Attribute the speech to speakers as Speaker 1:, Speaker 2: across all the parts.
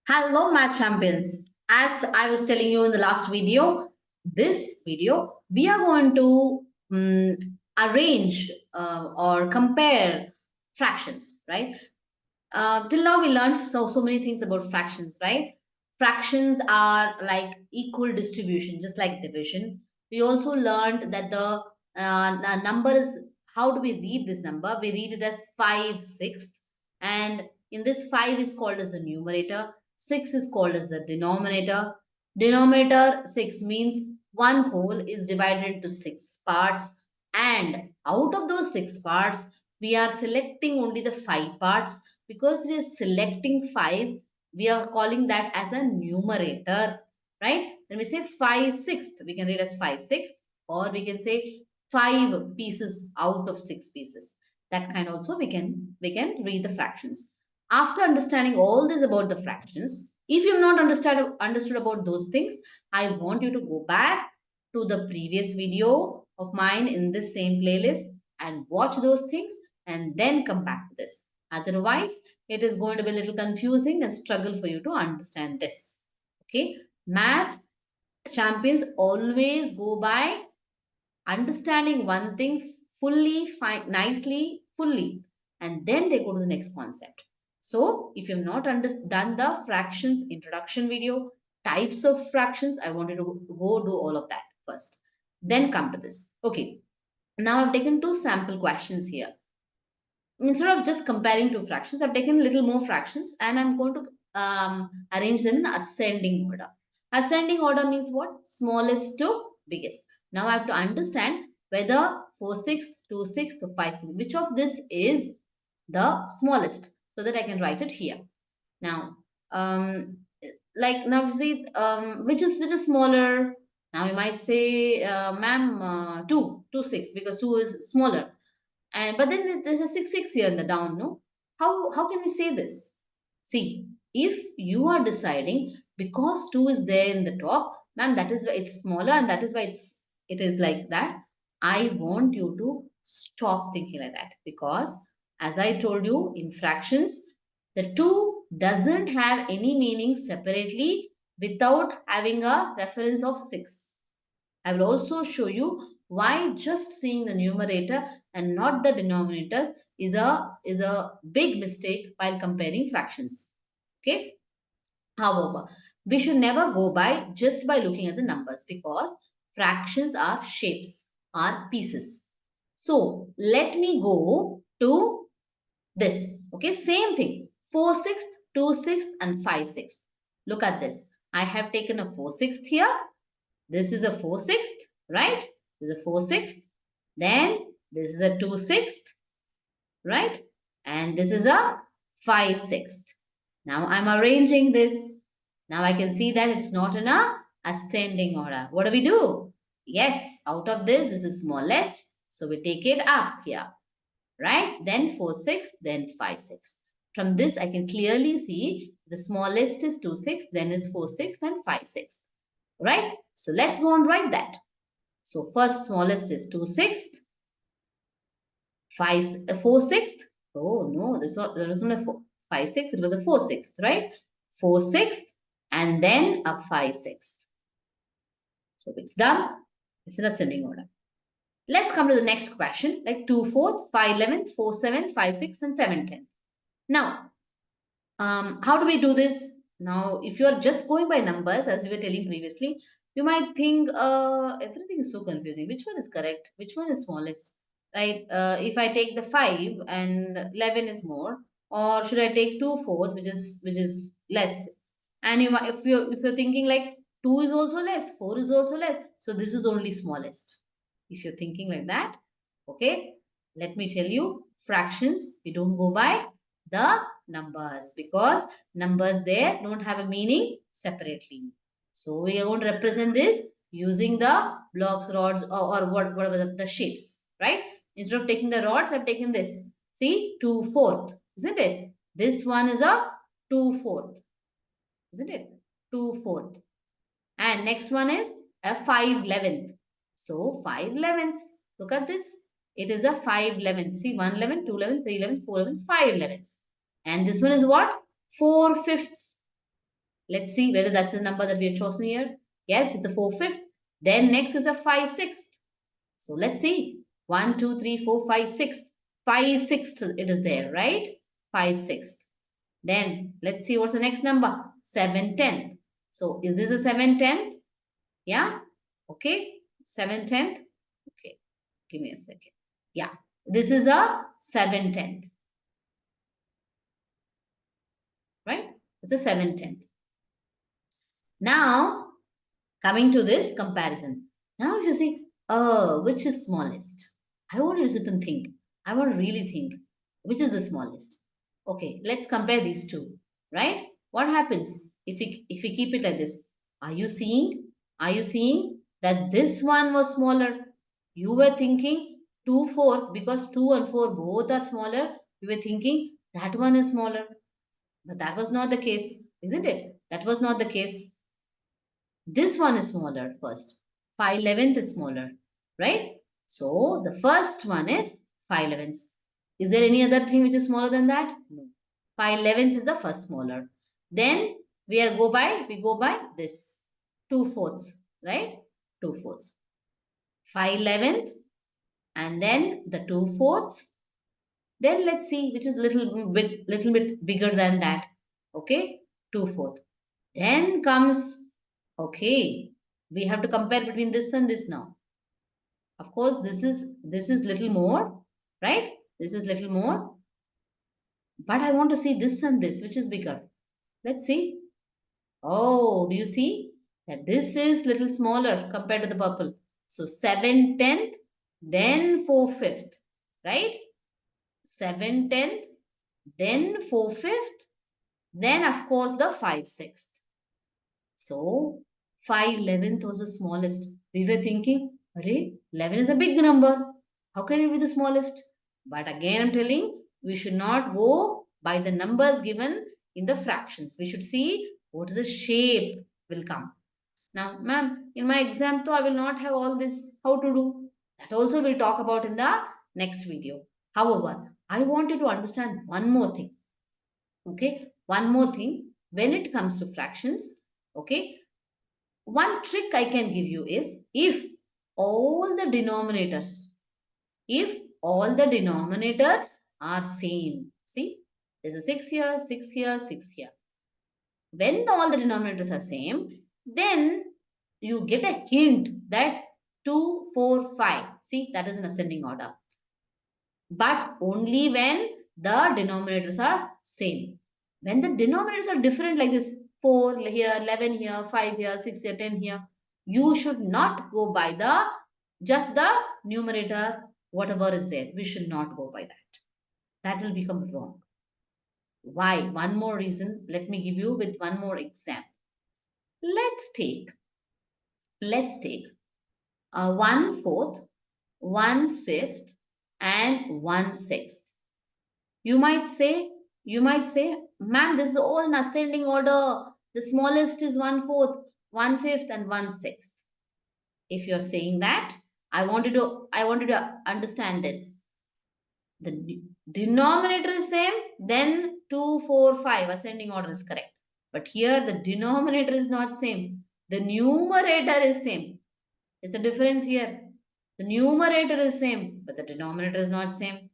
Speaker 1: Hello, math champions. As I was telling you in the last video, this video we are going to arrange or compare fractions, right? Till now we learned so many things about fractions, right? Fractions are like equal distribution, just like division. We also learned that the number is, how do we read this number? We read it as 5/6, and in this 5 is called as the numerator, 6 is called as the denominator. Denominator 6 means one whole is divided into 6 parts, and out of those 6 parts we are selecting only the 5 parts. Because we are selecting 5, we are calling that as a numerator, right? When we say 5/6, we can read as 5/6, or we can say 5 pieces out of 6 pieces. That kind also we can read the fractions. After understanding all this about the fractions, if you have not understood about those things, I want you to go back to the previous video of mine in this same playlist and watch those things, and then come back to this. Otherwise, it is going to be a little confusing and struggle for you to understand this. Okay, math champions always go by understanding one thing fully, nicely, fully, and then they go to the next concept. So, if you have not done the fractions introduction video, types of fractions, I wanted to go do all of that first, then come to this. Okay, now I've taken two sample questions here. Instead of just comparing two fractions, I've taken a little more fractions and I'm going to arrange them in ascending order. Ascending order means what? Smallest to biggest. Now I have to understand whether 4/6, 2/6 to 5/6, which of this is the smallest, so that I can write it here. Now, now see, which is smaller? Now you might say, ma'am, 2/6, because 2 is smaller, and but then there's a 6/6 here in the down, no? How can we say this? See, if you are deciding because 2 is there in the top, ma'am, that is why it's smaller, and that is why it is like that. I want you to stop thinking like that, because as I told you in fractions, the 2 doesn't have any meaning separately without having a reference of 6. I will also show you why just seeing the numerator and not the denominators is a big mistake while comparing fractions. Okay? However, we should never go by just by looking at the numbers, because fractions are shapes, are pieces. So let me go to this. Okay, same thing. 4/6, 2/6, and 5/6. Look at this. I have taken a 4/6 here. This is a 4/6, right? This is a 4/6. Then this is a 2/6, right? And this is a 5/6. Now I'm arranging this. Now I can see that it's not in a ascending order. What do we do? Yes, out of this is smallest. So we take it up here, right? Then 4/6, then 5/6. From this, I can clearly see the smallest is 2/6, then is 4/6, and 5/6. Right? So let's go and write that. So first smallest is 2/6, 4/6. Oh no, there was not a 5/6, it was a 4/6, right? 4/6, and then a 5/6. So it's done. It's in ascending order. Let's come to the next question, like 2/4, 5/11, 4/7, 5/6, and 7/10. Now, how do we do this? Now, if you're just going by numbers, as we were telling previously, you might think everything is so confusing. Which one is correct? Which one is smallest? Right? If I take the 5 and 11 is more, or should I take 2/4, which is less? And if you're thinking like 2 is also less, 4 is also less, so this is only smallest. If you're thinking like that, okay, let me tell you, fractions, we don't go by the numbers, because numbers there don't have a meaning separately. So we are going to represent this using the blocks, rods, or whatever the shapes, right? Instead of taking the rods, I've taken this. See, 2/4, isn't it? This one is a 2/4, isn't it? 2/4. And next one is a 5/11. So 5/11. Look at this. It is a 5/11. See, 1/11, 2/11, 3/11, 4/11, 5/11. And this one is what? 4/5. Let's see whether that's the number that we have chosen here. Yes, it's a 4/5. Then next is a 5/6. So let's see. 1, 2, 3, 4, 5, 6. 5/6 it is there, right? 5/6. Then let's see what's the next number. 7/10. So is this a 7/10? Yeah. Okay. 7/10. Okay. Give me a second. Yeah. This is a 7/10. Right? It's a 7/10. Now, coming to this comparison. Now, if you see, which is smallest? I want you to sit and think. I want to really think. Which is the smallest? Okay, let's compare these two. Right? What happens if we keep it like this? Are you seeing? Are you seeing that this one was smaller? You were thinking 2/4 because 2 and 4 both are smaller. You were thinking that one is smaller. But that was not the case, isn't it? That was not the case. This one is smaller first. 5/11 is smaller, right? So the first one is 5/11. Is there any other thing which is smaller than that? No. 5/11 is the first smaller. Then we go by this 2/4, right? 2/4. 5/11 and then the 2/4. Then let's see which is little bit bigger than that. Okay, 2/4. Then comes, okay, we have to compare between this and this now. Of course, this is little more, right? This is little more. But I want to see this and this, which is bigger. Let's see. Oh, do you see that this is little smaller compared to the purple? So 7/10, then 4/5, right? 7/10, then 4/5, then of course the 5/6. So 5/11 was the smallest. We were thinking, Array, 11 is a big number. How can it be the smallest? But again, I'm telling, we should not go by the numbers given in the fractions. We should see what is the shape will come. Now, ma'am, in my exam, though, I will not have all this. How to do? That also we'll talk about in the next video. However, I want you to understand one more thing. Okay, one more thing. When it comes to fractions, okay, one trick I can give you is all the denominators, if all the denominators are same, see, there's a 6 here, 6 here, 6 here. When all the denominators are same, then you get a hint that 2, 4, 5. See, that is an ascending order. But only when the denominators are same. When the denominators are different like this, 4 here, 11 here, 5 here, 6 here, 10 here, you should not go by the just the numerator, whatever is there. We should not go by that. That will become wrong. Why? One more reason. Let me give you with one more example. Let's take a 1/4, 1/5, and 1/6. You might say, man, this is all in ascending order. The smallest is 1/4, 1/5, and 1/6. If you're saying that, I wanted to understand this. The denominator is same, then 2, 4, 5, ascending order is correct. But here the denominator is not same. The numerator is same. There's a difference here. The numerator is same, but the denominator is not same.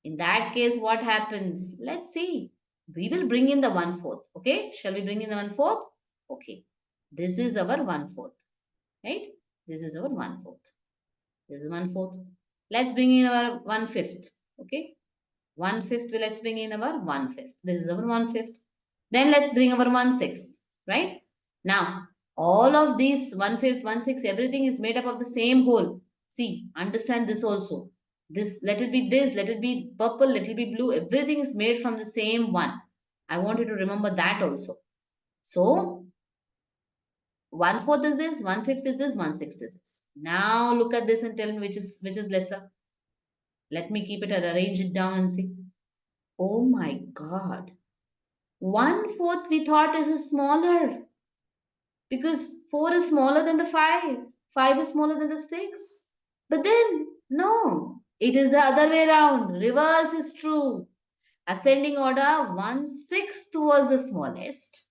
Speaker 1: In that case, what happens? Let's see. We will bring in the 1/4. Okay. Shall we bring in the 1/4? Okay. This is our 1/4. Right? This is our 1/4. This is 1/4. Let's bring in our 1/5. Okay. 1/5. Let's bring in our 1/5. This is our 1/5. Then let's bring our 1/6. Right? Now, all of these 1/5, 1/6, everything is made up of the same whole. See, understand this also. This, let it be purple, let it be blue. Everything is made from the same one. I want you to remember that also. So, 1/4 is this, 1/5 is this, 1/6 is this. Now look at this and tell me which is lesser. Let me keep it and arrange it down and see. Oh my God. 1/4 we thought is smaller because 4 is smaller than the 5. 5 is smaller than the 6. But then, no, it is the other way around. Reverse is true. Ascending order, 1/6 was the smallest.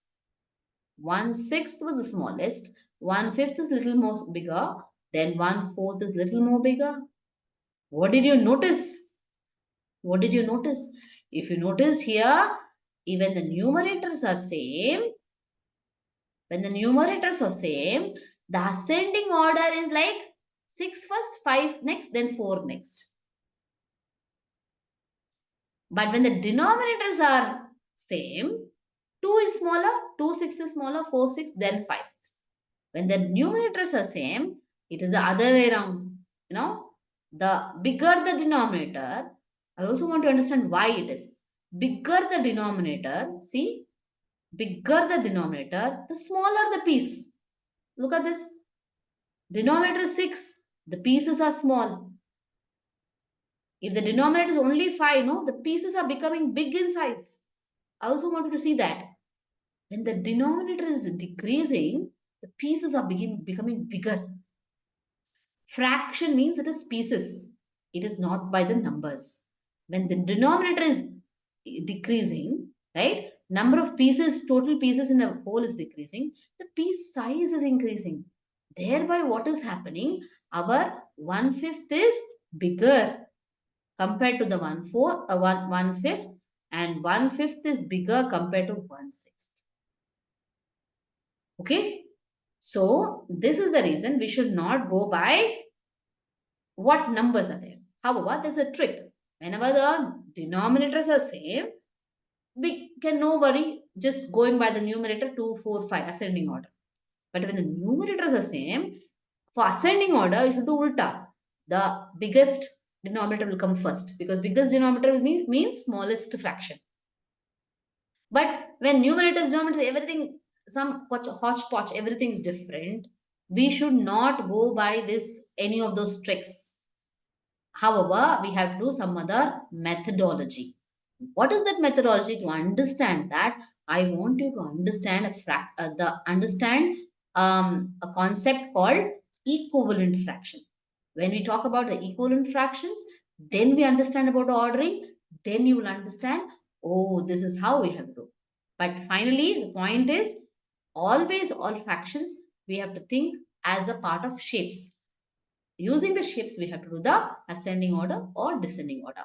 Speaker 1: 1/6 was the smallest. 1/5 is little more bigger. Then 1/4 is little more bigger. What did you notice? What did you notice? If you notice here, even the numerators are same. When the numerators are same, the ascending order is like 6 first, 5 next, then 4 next. But when the denominators are same, 2 is smaller, 2 6 is smaller, 4 6, then 5 6. When the numerators are same, it is the other way around. You know, the bigger the denominator, I also want to understand why it is. Bigger the denominator, see, bigger the denominator, the smaller the piece. Look at this. Denominator is 6, the pieces are small. If the denominator is only 5, no, the pieces are becoming big in size. I also wanted to see that. When the denominator is decreasing, the pieces are becoming bigger. Fraction means it is pieces. It is not by the numbers. When the denominator is decreasing, right? Number of pieces, total pieces in a whole is decreasing. The piece size is increasing. Thereby, what is happening? Our 1/5 is bigger compared to the 1/5, and 1/5 is bigger compared to 1/6. Okay. So this is the reason we should not go by what numbers are there. However, there's a trick. Whenever the denominators are same, we can no worry just going by the numerator 2, 4, 5 ascending order. But when the numerators are same, for ascending order, you should do ulta. The biggest denominator will come first because biggest denominator will means smallest fraction. But when numerators, denominators, everything, some hodgepodge, everything is different. We should not go by this any of those tricks. However, we have to do some other methodology. What is that methodology? To understand that, I want you to understand a concept called equivalent fraction. When we talk about the equivalent fractions, then we understand about ordering. Then you will understand. Oh, this is how we have to do. But finally, the point is always all fractions we have to think as a part of shapes. Using the shapes, we have to do the ascending order or descending order.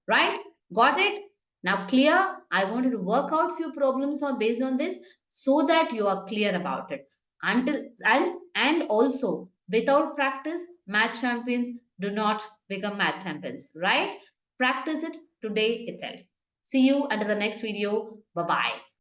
Speaker 1: Right? Got it? Now clear? I wanted to work out few problems on based on this so that you are clear about it. And also without practice, math champions do not become math champions. Right? Practice it today itself. See you under the next video. Bye bye.